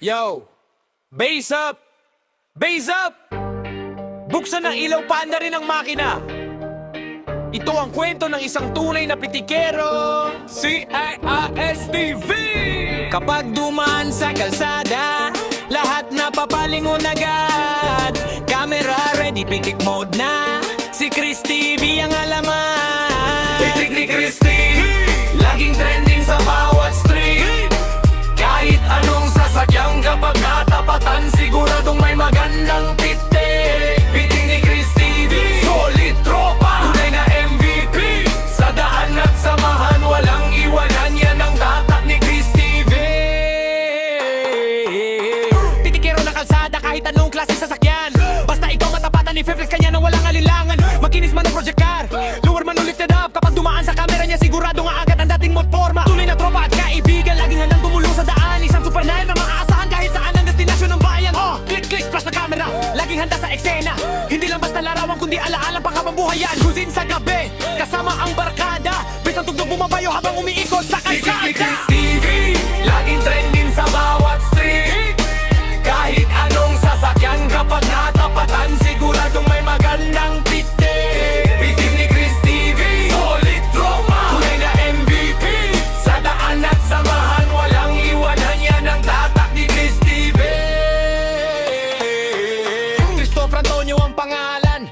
Yo! Base up! Base up! Buksan ang ilaw, paanda rin ang makina. Ito ang kwento ng isang tunay na pitikero, si CIRSTV. Kapag dumaan sa kalsada, lahat napapalingon agad. Camera ready, pitik mode na. Si Chris TV ang alaman. Pitik ni Chris TV, laging trending sa bawat street. Kahit anong sasakyan, kapag natapatan, siguradong may magandang pitik. Pitik ni Chris TV, solid tropa, tunay na MVP. Sa daan at samahan, walang iwanan, yan ang tatak ni Chris TV. Pitikero ng kalsada, kahit anong klase sasakyan. Basta ikaw matapatan, i-flex kanya nang walang alinlangan. Makinis man ang project car, lower man o lifted up. Kapag dumaan sa camera niya, sigurado nga agad ang dating mod forma. Tunay na tropa at kaibigan, laging handang tumulong sa daan. Isang super nine na maaasahan kahit saan ang destinasyon ng bayan. Click, flash na camera, laging handa sa eksena. Hindi lang basta larawan, kundi alaala pang habang buhayan. Husin sa gabi, kasama ang barkada. Bisang tugtog bumabayo habang umiikot sa kalsada. Si Chris TV, laging trending sa bawat street. Kahit anong sasakyan, kapag natapatan, siguradong may magandang pitik. Pitik ni Chris TV, solid tropa, tunay na MVP. Sa daan at samahan, walang iwanan, yan ang tatak ni Chris TV. Christopher Antonio ang pangalan,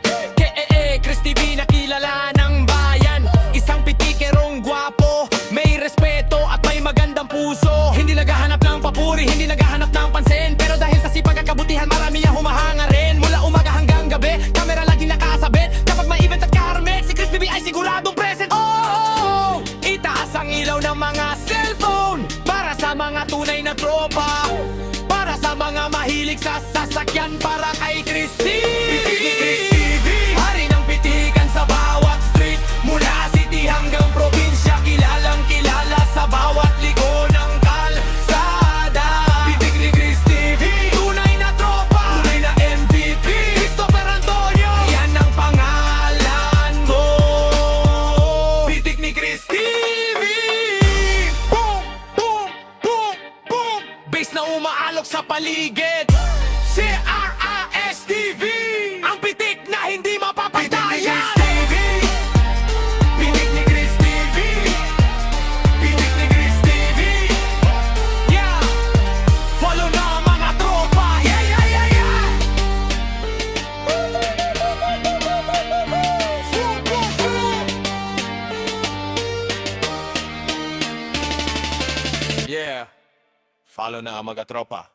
Chris TV nakilala ng bayan. Isang pitikerong gwapo, may respeto at may magandang puso. Hindi naghahanap ng papuri, hindi naghahanap ng pansin. Pero dahil sa sipag at kabutihan, marami ang humahanga rin. Mula umaga hanggang gabi, kamera laging nakasabit. Kapag may event at kaharmek, si Chris TV ay siguradong present. Oh! Itaas ang ilaw ng mga cellphone para sa mga tunay na tropa, para sa mga mahilig sa sasakyan, para kay Chris TV. Hari ng pitikan sa bawat street, mula city hanggang probinsya, kilalang kilala sa bawat liko ng kalsada. Pitik ni Chris TV, tunay na tropa, tunay na MVP. Christopher Antonio, yan ang pangalan mo. Pitik ni Chris TV. Boom, boom, boom, boom. Bass na umaalok sa paligid. CIRSTV, ang pitik na hindi mapapatayan. Pitik ni Chris TV, pitik ni Chris TV. Yeah, follow na ang mga tropa. Yeah. Yeah, follow na ang mga tropa.